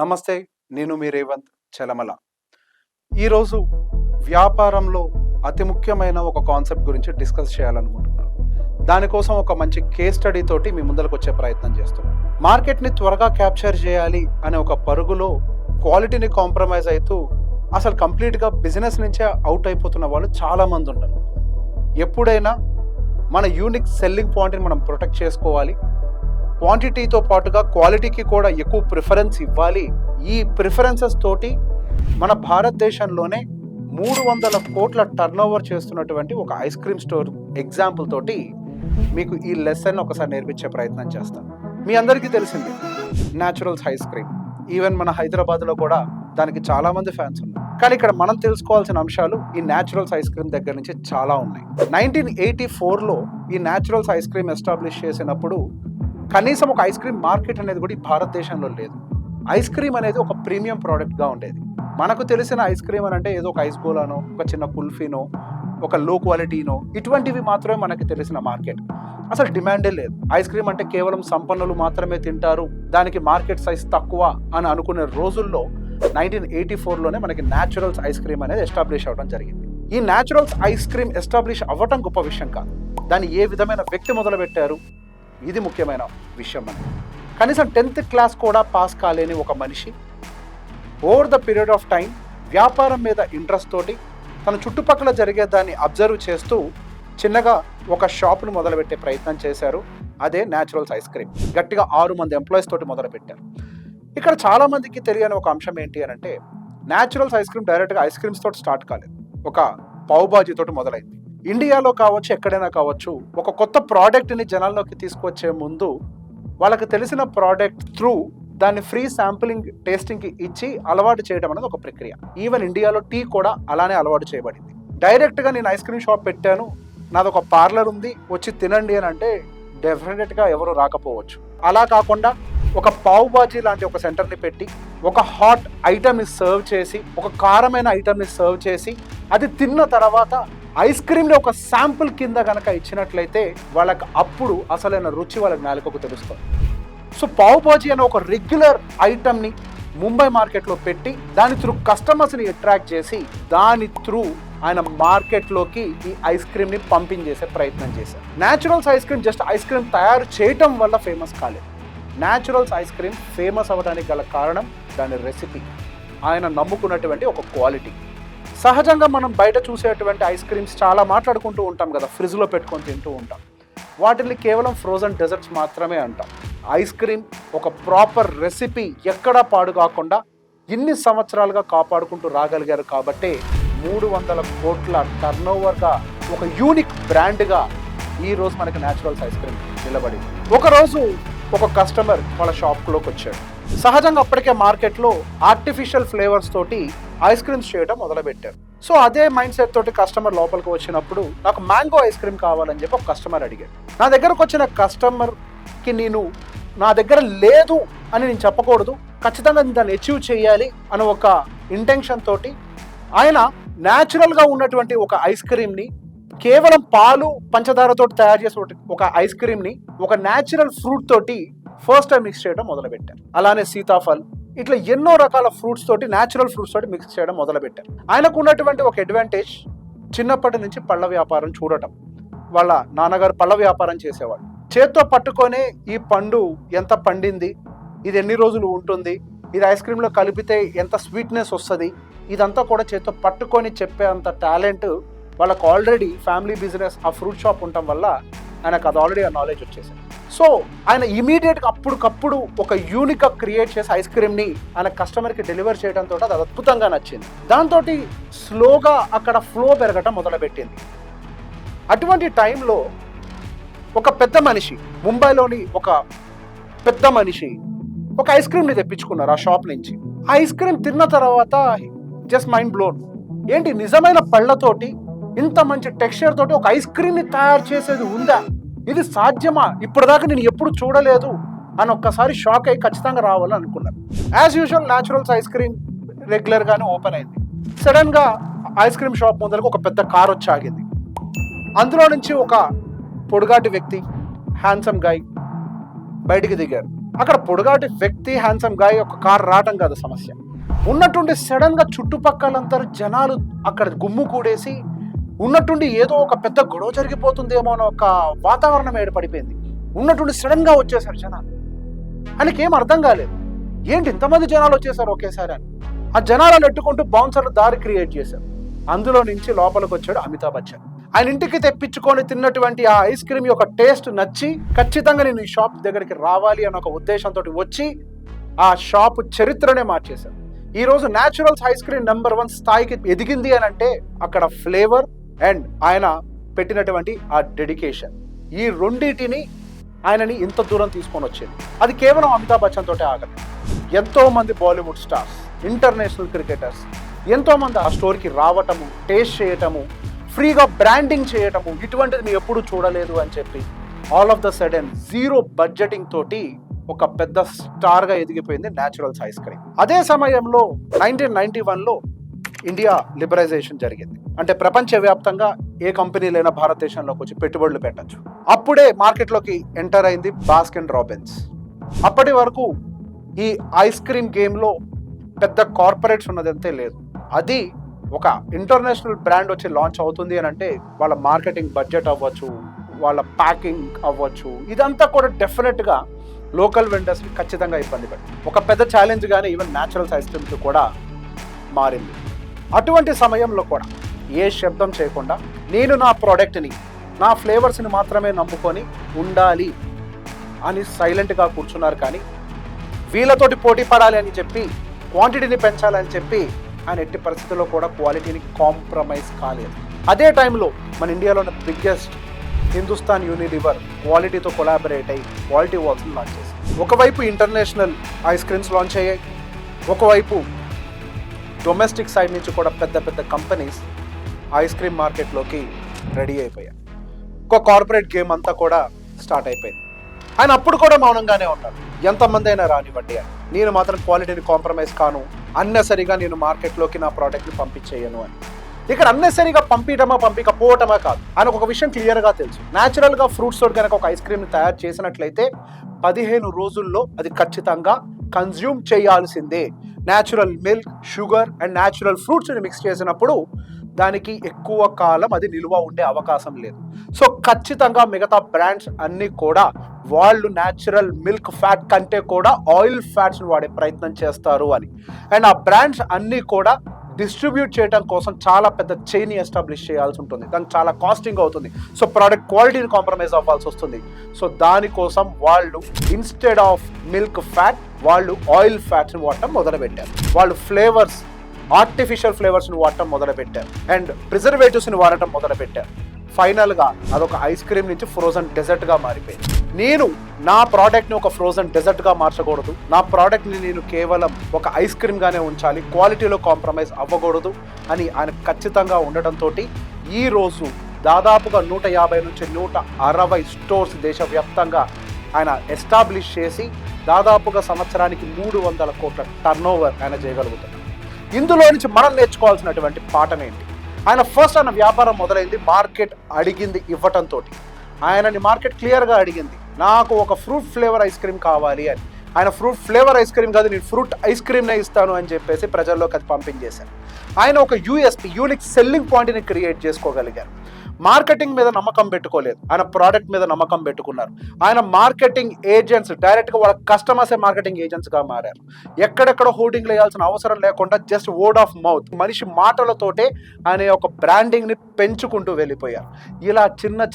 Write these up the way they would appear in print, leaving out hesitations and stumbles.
నమస్తే. నేను మీ రేవంత్ చలమల. ఈరోజు వ్యాపారంలో అతి ముఖ్యమైన ఒక కాన్సెప్ట్ గురించి డిస్కస్ చేయాలనుకుంటున్నాను. దానికోసం ఒక మంచి కేస్ స్టడీ తోటి మీ ముందరకు వచ్చే ప్రయత్నం చేస్తున్నాను. మార్కెట్ని త్వరగా క్యాప్చర్ చేయాలి అనే ఒక పరుగులో క్వాలిటీని కాంప్రమైజ్ అవుతూ అసలు కంప్లీట్గా బిజినెస్ నుంచే అవుట్ అయిపోతున్న వాళ్ళు చాలామంది ఉన్నారు. ఎప్పుడైనా మన యూనిక్ సెల్లింగ్ పాయింట్ని మనం ప్రొటెక్ట్ చేసుకోవాలి. క్వాంటిటీతో పాటుగా క్వాలిటీకి కూడా ఎక్కువ ప్రిఫరెన్స్ ఇవ్వాలి. ఈ ప్రిఫరెన్సెస్ తోటి మన భారతదేశంలోనే 300 కోట్ల టర్నోవర్ చేస్తున్నటువంటి ఒక ఐస్ క్రీమ్ స్టోర్ ఎగ్జాంపుల్ తోటి మీకు ఈ లెసన్ ఒకసారి నేర్పించే ప్రయత్నం చేస్తాను. మీ అందరికీ తెలిసింది న్యాచురల్స్ ఐస్ క్రీమ్. ఈవెన్ మన హైదరాబాద్లో కూడా దానికి చాలామంది ఫ్యాన్స్ ఉన్నారు. కానీ ఇక్కడ మనం తెలుసుకోవాల్సిన అంశాలు ఈ న్యాచురల్స్ ఐస్ క్రీమ్ దగ్గర నుంచి చాలా ఉన్నాయి. 1984లో ఈ న్యాచురల్స్ ఐస్ క్రీమ్ ఎస్టాబ్లిష్ చేసినప్పుడు కనీసం ఒక ఐస్ క్రీమ్ మార్కెట్ అనేది కూడా ఈ భారతదేశంలో లేదు. ఐస్ క్రీమ్ అనేది ఒక ప్రీమియం ప్రోడక్ట్గా ఉండేది. మనకు తెలిసిన ఐస్ క్రీమ్ అని అంటే ఏదో ఒక ఐస్ గోలానో, ఒక చిన్న కుల్ఫీనో, ఒక లో క్వాలిటీనో, ఇటువంటివి మాత్రమే మనకి తెలిసిన మార్కెట్. అసలు డిమాండే లేదు. ఐస్ క్రీమ్ అంటే కేవలం సంపన్నులు మాత్రమే తింటారు, దానికి మార్కెట్ సైజ్ తక్కువ అని అనుకునే రోజుల్లో 1984లోనే మనకి న్యాచురల్స్ ఐస్ క్రీమ్ అనేది ఎస్టాబ్లిష్ అవ్వడం జరిగింది. ఈ న్యాచురల్స్ ఐస్ క్రీమ్ ఎస్టాబ్లిష్ అవ్వటం గొప్ప విషయం కాదు, దాన్ని ఏ విధమైన వ్యక్తి మొదలుపెట్టారు ఇది ముఖ్యమైన విషయం. అని కనీసం 10th క్లాస్ కూడా పాస్ కాలేని ఒక మనిషి over the period of time వ్యాపారం మీద ఇంట్రెస్ట్ తోటి తన చుట్టుపక్కల జరిగేదాన్ని అబ్జర్వ్ చేస్తూ చిన్నగా ఒక షాప్ను మొదలుపెట్టే ప్రయత్నం చేశారు. అదే న్యాచురల్స్ ఐస్ క్రీమ్. గట్టిగా 6 మంది ఎంప్లాయీస్ తోటి మొదలుపెట్టారు. ఇక్కడ చాలామందికి తెలియని ఒక అంశం ఏంటి అని అంటే న్యాచురల్స్ ఐస్ క్రీమ్ డైరెక్ట్గా ఐస్ క్రీమ్స్ తోటి స్టార్ట్ కాలేదు. ఒక పావ్ బాజీ తోటి మొదలైంది. ఇండియాలో కావచ్చు, ఎక్కడైనా కావచ్చు, ఒక కొత్త ప్రోడక్ట్ని జనాల్లోకి తీసుకొచ్చే ముందు వాళ్ళకి తెలిసిన ప్రోడక్ట్ త్రూ దాన్ని ఫ్రీ శాంపులింగ్ టేస్టింగ్కి ఇచ్చి అలవాటు చేయడం అనేది ఒక ప్రక్రియ. ఈవెన్ ఇండియాలో టీ కూడా అలానే అలవాటు చేయబడింది. డైరెక్ట్గా నేను ఐస్ క్రీమ్ షాప్ పెట్టాను, నాది ఒక పార్లర్ ఉంది, వచ్చి తినండి అని అంటే డెఫినెట్గా ఎవరు రాకపోవచ్చు. అలా కాకుండా ఒక పావ్ బాజీ లాంటి ఒక సెంటర్ని పెట్టి ఒక హాట్ ఐటమ్ని సర్వ్ చేసి, ఒక కారమైన ఐటమ్ని సర్వ్ చేసి, అది తిన్న తర్వాత ఐస్ క్రీమ్ని ఒక శాంపుల్ కింద కనుక ఇచ్చినట్లయితే వాళ్ళకి అప్పుడు అసలైన రుచి వాళ్ళకి నాలుకకు తెలుస్తుంది. సో పావ్ బాజీ అనే ఒక రెగ్యులర్ ఐటమ్ని ముంబై మార్కెట్లో పెట్టి దాని త్రూ కస్టమర్స్ని అట్రాక్ట్ చేసి దాని త్రూ ఆయన మార్కెట్లోకి ఈ ఐస్ క్రీమ్ని పంపింగ్ చేసే ప్రయత్నం చేశారు. Naturals ice cream just ice cream తయారు చేయటం వల్ల ఫేమస్ కాలేదు. న్యాచురల్స్ ఐస్ క్రీమ్ ఫేమస్ అవ్వడానికి గల కారణం దాని రెసిపీ, ఆయన నమ్ముకున్నటువంటి ఒక క్వాలిటీ. సహజంగా మనం బయట చూసేటువంటి ఐస్ క్రీమ్స్ చాలా మాట్లాడుకుంటూ ఉంటాం కదా, ఫ్రిడ్జ్లో పెట్టుకొని తింటూ ఉంటాం. వాటిని కేవలం ఫ్రోజన్ డెజర్ట్స్ మాత్రమే అంటాం. ఐస్ క్రీమ్ ఒక ప్రాపర్ రెసిపీ ఎక్కడా పాడు కాకుండా ఇన్ని సంవత్సరాలుగా కాపాడుకుంటూ రాగలిగారు కాబట్టి 300 కోట్ల టర్నోవర్గా ఒక యూనిక్ బ్రాండ్గా ఈరోజు మనకి న్యాచురల్స్ ఐస్ క్రీమ్ నిలబడింది. ఒకరోజు ఒక కస్టమర్ వాళ్ళ షాప్లోకి వచ్చాడు. సహజంగా అప్పటికే మార్కెట్లో ఆర్టిఫిషియల్ ఫ్లేవర్స్ తోటి ఐస్ క్రీమ్స్ చేయడం మొదలుపెట్టారు. సో అదే మైండ్ సెట్ తోటి కస్టమర్ లోపలికి వచ్చినప్పుడు నాకు మ్యాంగో ఐస్ క్రీమ్ కావాలని చెప్పి ఒక కస్టమర్ అడిగాడు. నా దగ్గరకు వచ్చిన కస్టమర్కి నేను నా దగ్గర లేదు అని నేను చెప్పకూడదు, ఖచ్చితంగా దాన్ని అచీవ్ చేయాలి అనే ఒక ఇంటెన్షన్ తోటి ఆయన న్యాచురల్గా ఉన్నటువంటి ఒక ఐస్ క్రీమ్ని, కేవలం పాలు పంచదారతో తయారు చేసే ఒక ఐస్ క్రీమ్ని ఒక న్యాచురల్ ఫ్రూట్ తోటి ఫస్ట్ టైం మిక్స్ చేయడం మొదలుపెట్టారు. అలానే సీతాఫల్, ఇట్లా ఎన్నో రకాల ఫ్రూట్స్ తోటి, న్యాచురల్ ఫ్రూట్స్ తోటి మిక్స్ చేయడం మొదలుపెట్టారు. ఆయనకు ఉన్నటువంటి ఒక అడ్వాంటేజ్ చిన్నప్పటి నుంచి పళ్ళ వ్యాపారం చూడటం. వాళ్ళ నాన్నగారు పళ్ళ వ్యాపారం చేసేవాడు. చేత్తో పట్టుకొనే ఈ పండు ఎంత పండింది, ఇది ఎన్ని రోజులు ఉంటుంది, ఇది ఐస్ క్రీమ్లో కలిపితే ఎంత స్వీట్నెస్ వస్తుంది, ఇదంతా కూడా చేత్తో పట్టుకొని చెప్పే అంత టాలెంట్ వాళ్ళకు ఆల్రెడీ ఫ్యామిలీ బిజినెస్ ఆ ఫ్రూట్ షాప్ ఉండటం వల్ల ఆయనకు అది ఆల్రెడీ ఆ నాలెడ్జ్ వచ్చేసింది. సో ఆయన ఇమీడియట్గా అప్పటికప్పుడు ఒక యూనిక్గా క్రియేట్ చేసి ఐస్ క్రీమ్ని ఆయన కస్టమర్కి డెలివర్ చేయడంతో అది అద్భుతంగా నచ్చింది. దాంతో స్లోగా అక్కడ ఫ్లో పెరగటం మొదలుపెట్టింది. అటువంటి టైంలో ఒక పెద్ద మనిషి, ముంబైలోని ఒక పెద్ద మనిషి ఒక ఐస్ క్రీమ్ని తెప్పించుకున్నారు ఆ షాప్ నుంచి. ఆ ఐస్ క్రీమ్ తిన్న తర్వాత జస్ట్ మైండ్ బ్లోన్. ఏంటి, నిజమైన పళ్ళతోటి ఇంత మంచి టెక్స్చర్ తోటి ఒక ఐస్ క్రీమ్ని తయారు చేసేది ఉందా, ఇది సాధ్యమా, ఇప్పటిదాకా నేను ఎప్పుడు చూడలేదు అని ఒక్కసారి షాక్ అయ్యి ఖచ్చితంగా రావాలని అనుకున్నారు. As usual naturals ice cream రెగ్యులర్గానే ఓపెన్ అయింది. సడన్గా ఐస్ క్రీమ్ షాప్ ముందరకు ఒక పెద్ద కార్ వచ్చి ఆగింది. అందులో నుంచి ఒక పొడుగాటి వ్యక్తి, హ్యాండ్సమ్ గాయ్ బయటికి దిగారు. అక్కడ పొడుగాటి వ్యక్తి హ్యాండ్సమ్ గాయ్ ఒక కార్ రావటం కాదు సమస్య. ఉన్నట్టుండి సడన్ గా చుట్టుపక్కలంతా జనాలు అక్కడ గుమ్ము కూడేసి ఉన్నట్టుండి ఏదో ఒక పెద్ద గొడవ జరిగిపోతుందేమో అని ఒక వాతావరణం ఏర్పడిపోయింది. ఉన్నట్టుండి సడన్ గా వచ్చేసారు జనాలు. ఆయనకి ఏం అర్థం కాలేదు, ఏంటి ఇంతమంది జనాలు వచ్చేసారు ఒకేసారి అని. ఆ జనాలను ఎట్టుకుంటూ బౌన్సర్లు దారి క్రియేట్ చేశారు. అందులో నుంచి లోపలికి వచ్చాడు అమితాబ్ బచ్చన్. ఆయన ఇంటికి తెప్పించుకొని తిన్నటువంటి ఆ ఐస్ క్రీమ్ యొక్క టేస్ట్ నచ్చి ఖచ్చితంగా నేను ఈ షాప్ దగ్గరికి రావాలి అన్న ఒక ఉద్దేశంతో వచ్చి ఆ షాప్ చరిత్రనే మార్చేశారు. ఈ రోజు న్యాచురల్స్ ఐస్ క్రీమ్ నెంబర్ 1 స్థాయికి ఎదిగింది అని అంటే అక్కడ ఫ్లేవర్ అండ్ ఆయన పెట్టినటువంటి ఆ డెడికేషన్, ఈ రెండింటిని ఆయనని ఇంత దూరం తీసుకొని వచ్చింది. అది కేవలం అమితాబ్ బచ్చన్ తోటే ఆగదు. ఎంతో మంది బాలీవుడ్ స్టార్స్, ఇంటర్నేషనల్ క్రికెటర్స్ ఎంతో మంది ఆ స్టోర్కి రావటము, టేస్ట్ చేయటము, ఫ్రీగా బ్రాండింగ్ చేయటము, ఇటువంటిది నేను ఎప్పుడు చూడలేదు అని చెప్పి all of the sudden zero budgeting తోటి ఒక పెద్ద స్టార్ గా ఎదిగిపోయింది న్యాచురల్స్ ఐస్ క్రీమ్. అదే సమయంలో 1991లో ఇండియా లిబరైజేషన్ జరిగింది. అంటే ప్రపంచవ్యాప్తంగా ఏ కంపెనీ లేనా భారతదేశంలోకి వచ్చి పెట్టుబడులు పెట్టచ్చు. అప్పుడే మార్కెట్లోకి ఎంటర్ అయింది బాస్కిన్ రాబిన్స్. అప్పటి వరకు ఈ ఐస్ క్రీమ్ గేమ్లో పెద్ద కార్పొరేట్స్ ఉన్నదంతే లేదు. అది ఒక ఇంటర్నేషనల్ బ్రాండ్ వచ్చి లాంచ్ అవుతుంది అని అంటే వాళ్ళ మార్కెటింగ్ బడ్జెట్ అవ్వచ్చు, వాళ్ళ ప్యాకింగ్ అవ్వచ్చు, ఇదంతా కూడా డెఫినెట్గా లోకల్ వెండర్స్ని ఖచ్చితంగా ఇబ్బంది పెడుతుంది. ఒక పెద్ద ఛాలెంజ్ గానీ ఈవెన్ న్యాచురల్స్ ఐస్ క్రీమ్కి కూడా మారింది. అటువంటి సమయంలో కూడా ఏ శబ్దం చేయకుండా నేను నా ప్రోడక్ట్ని, నా ఫ్లేవర్స్ని మాత్రమే నమ్ముకొని ఉండాలి అని సైలెంట్గా కూర్చున్నారు. కానీ వీళ్ళతోటి పోటీ పడాలి అని చెప్పి, క్వాంటిటీని పెంచాలని చెప్పి ఆయన ఎట్టి పరిస్థితుల్లో కూడా క్వాలిటీని కాంప్రమైజ్ కాలేదు. అదే టైంలో మన ఇండియాలో ఉన్న బిగ్గెస్ట్ హిందుస్థాన్ యూనిలివర్ క్వాలిటీతో కొలాబరేట్ అయ్యి క్వాలిటీ వర్క్స్ని లాంచ్ చేసింది. ఒకవైపు ఇంటర్నేషనల్ ఐస్ క్రీమ్స్ లాంచ్ అయ్యాయి, ఒకవైపు డొమెస్టిక్ సైడ్ నుంచి కూడా పెద్ద పెద్ద కంపెనీస్ ఐస్ క్రీమ్ మార్కెట్లోకి రెడీ అయిపోయాయి. ఒక కార్పొరేట్ గేమ్ అంతా కూడా స్టార్ట్ అయిపోయింది. ఆయన అప్పుడు కూడా మౌనంగానే ఉన్నారు, ఎంతమంది అయినా రానివ్వండి అని, నేను మాత్రం క్వాలిటీని కాంప్రమైజ్ కాను, అన్నెసరిగా నేను మార్కెట్లోకి నా ప్రోడక్ట్ని పంపించేయను అని. ఇక్కడ అన్నెసరిగా పంపించకపోవటమా కాదు, ఆయనకు ఒక విషయం క్లియర్గా తెలుసు. న్యాచురల్గా ఫ్రూట్స్ తోటి కనుక ఒక ఐస్ క్రీమ్ని తయారు చేసినట్లయితే 15 రోజుల్లో అది ఖచ్చితంగా కన్జ్యూమ్ చేయాల్సిందే. Natural milk, sugar and natural ఫ్రూట్స్ని మిక్స్ చేసినప్పుడు దానికి ఎక్కువ కాలం అది నిల్వ ఉండే అవకాశం లేదు. సో ఖచ్చితంగా మిగతా బ్రాండ్స్ అన్నీ కూడా వాళ్ళు న్యాచురల్ మిల్క్ ఫ్యాట్ కంటే కూడా ఆయిల్ ఫ్యాట్స్ని వాడే ప్రయత్నం చేస్తారు అని. అండ్ ఆ బ్రాండ్స్ అన్నీ కూడా డిస్ట్రిబ్యూట్ చేయడం కోసం చాలా పెద్ద చైన్ ఎస్టాబ్లిష్ చేయాల్సి ఉంటుంది, దానికి చాలా కాస్టింగ్ అవుతుంది. సో ప్రోడక్ట్ క్వాలిటీని కాంప్రమైజ్ అవ్వాల్సి వస్తుంది. సో దానికోసం వాళ్ళు ఇన్స్టెడ్ ఆఫ్ మిల్క్ ఫ్యాట్ వాళ్ళు ఆయిల్ ఫ్యాట్స్ని వాడటం మొదలుపెట్టారు. వాళ్ళు ఫ్లేవర్స్, ఆర్టిఫిషియల్ ఫ్లేవర్స్ని వాడటం మొదలుపెట్టారు అండ్ ప్రిజర్వేటివ్స్ని వాడటం మొదలుపెట్టారు. ఫైనల్గా అదొక ఐస్ క్రీమ్ నుంచి ఫ్రోజన్ డెజర్ట్గా మారిపోయింది. నేను నా ప్రోడక్ట్ని ఒక ఫ్రోజన్ డెజర్ట్గా మార్చకూడదు, నా ప్రోడక్ట్ని నేను కేవలం ఒక ఐస్ క్రీమ్గానే ఉంచాలి, క్వాలిటీలో కాంప్రమైజ్ అవ్వకూడదు అని ఆయన ఖచ్చితంగా ఉండటంతో ఈరోజు దాదాపుగా 150 నుంచి 160 స్టోర్స్ దేశవ్యాప్తంగా ఆయన ఎస్టాబ్లిష్ చేసి దాదాపుగా సంవత్సరానికి 300 కోట్ల టర్నోవర్ ఆయన చేయగలుగుతున్నారు. ఇందులో నుంచి మనం నేర్చుకోవాల్సినటువంటి పాఠం ఏంటి? ఆయన ఫస్ట్ ఆయన వ్యాపారం మొదలైంది మార్కెట్ అడిగింది ఇవ్వటంతో. ఆయనని మార్కెట్ క్లియర్గా అడిగింది, నాకు ఒక ఫ్రూట్ ఫ్లేవర్ ఐస్ క్రీమ్ కావాలి అని. ఆయన ఫ్రూట్ ఫ్లేవర్ ఐస్ క్రీమ్ కాదు, నేను ఫ్రూట్ ఐస్ క్రీమ్నే ఇస్తాను అని చెప్పేసి ప్రజల్లోకి అది పంపించేశారు. ఆయన ఒక యూఎస్పీ, యూనిక్ సెల్లింగ్ పాయింట్ని క్రియేట్ చేసుకోగలిగారు. మార్కెటింగ్ మీద నమ్మకం పెట్టుకోలేదు, ఆయన ప్రోడక్ట్ మీద నమ్మకం పెట్టుకున్నారు. ఆయన మార్కెటింగ్ ఏజెంట్స్ డైరెక్ట్గా వాళ్ళ కస్టమర్సే మార్కెటింగ్ ఏజెంట్స్గా మారారు. ఎక్కడెక్కడ హోర్డింగ్లు వేయాల్సిన అవసరం లేకుండా జస్ట్ వర్డ్ ఆఫ్ మౌత్, మనిషి మాటలతోటే ఆయన ఒక బ్రాండింగ్ని పెంచుకుంటూ వెళ్ళిపోయారు. ఇలా చిన్న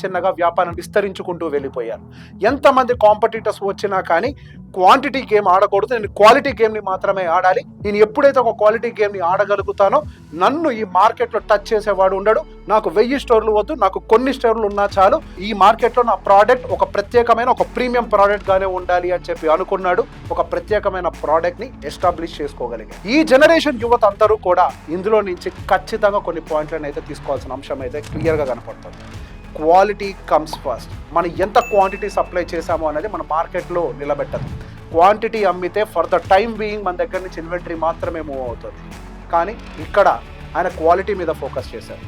చిన్నగా వ్యాపారం విస్తరించుకుంటూ వెళ్ళిపోయారు. ఎంతమంది కాంపిటీటర్స్ వచ్చినా కానీ క్వాంటిటీ గేమ్ ఆడకూడదు, నేను క్వాలిటీ గేమ్ని మాత్రమే ఆడాలి. నేను ఎప్పుడైతే ఒక క్వాలిటీ గేమ్ని ఆడగలుగుతానో నన్ను ఈ మార్కెట్లో టచ్ చేసేవాడు ఉండడు, నాకు 1000 స్టోర్లు వద్దు, నాకు కొన్ని స్టోర్లు ఉన్నా చాలు, ఈ మార్కెట్లో నా ప్రోడక్ట్ ఒక ప్రత్యేకమైన ఒక ప్రీమియం ప్రోడక్ట్గానే ఉండాలి అని చెప్పి అనుకున్నాడు. ఒక ప్రత్యేకమైన ప్రోడక్ట్ని ఎస్టాబ్లిష్ చేసుకోగలిగాడు. ఈ జనరేషన్ యువత అందరూ కూడా ఇందులో నుంచి ఖచ్చితంగా కొన్ని పాయింట్లను అయితే తీసుకోవాల్సిన అంశం అయితే క్లియర్గా కనపడుతుంది. Quality comes first. మనం ఎంత క్వాంటిటీ సప్లై చేసామో అనేది మన మార్కెట్లో నిలబెట్టదు. క్వాంటిటీ అమ్మితే ఫర్ ద టైం బీయింగ్ మన దగ్గర నుంచి ఇన్వెంటరీ మాత్రమే మూవ్ అవుతుంది. కానీ ఇక్కడ ఆయన క్వాలిటీ మీద ఫోకస్ చేశారు.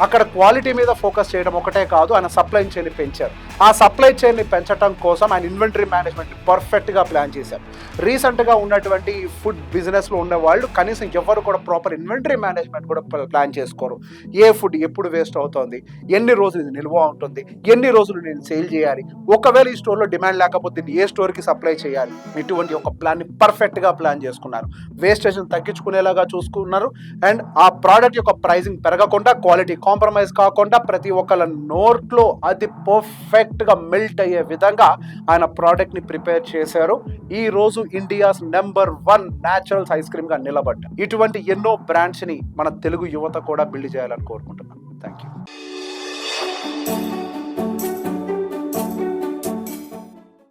అక్కడ క్వాలిటీ మీద ఫోకస్ చేయడం ఒకటే కాదు, ఆయన సప్లై చైన్ని పెంచారు. ఆ సప్లై చైన్ని పెంచడం కోసం ఆయన ఇన్వెంటరీ మేనేజ్మెంట్ పర్ఫెక్ట్గా ప్లాన్ చేశారు. రీసెంట్గా ఉన్నటువంటి ఫుడ్ బిజినెస్లో ఉన్న వాళ్ళు కనీసం ఎవరు కూడా ప్రాపర్ ఇన్వెంటరీ మేనేజ్మెంట్ కూడా ప్లాన్ చేసుకోరు. ఏ ఫుడ్ ఎప్పుడు వేస్ట్ అవుతుంది, ఎన్ని రోజులు ఇది నిల్వ ఉంటుంది, ఎన్ని రోజులు నేను సేల్ చేయాలి, ఒకవేళ ఈ స్టోర్లో డిమాండ్ లేకపోతే ఏ స్టోర్కి సప్లై చేయాలి, ఇటువంటి ఒక ప్లాన్ని పర్ఫెక్ట్గా ప్లాన్ చేసుకున్నారు. వేస్టేజ్ని తగ్గించుకునేలాగా చూసుకున్నారు. అండ్ ఆ ప్రోడక్ట్ యొక్క ప్రైసింగ్ పెరగకుండా, క్వాలిటీ కాంప్రమైజ్ కాకుండా, ప్రతి ఒక్కళ్ళ నోట్లో అది పర్ఫెక్ట్గా మెల్ట్ అయ్యే విధంగా ఆయన ప్రోడక్ట్ని ప్రిపేర్ చేశారు. ఈ రోజు India's number 1 naturals ice cream గా నిలబడ్డారు. ఇటువంటి ఎన్నో బ్రాండ్స్ ని మన తెలుగు యువత కూడా బిల్డ్ చేయాలని కోరుకుంటున్నాను. Thank you.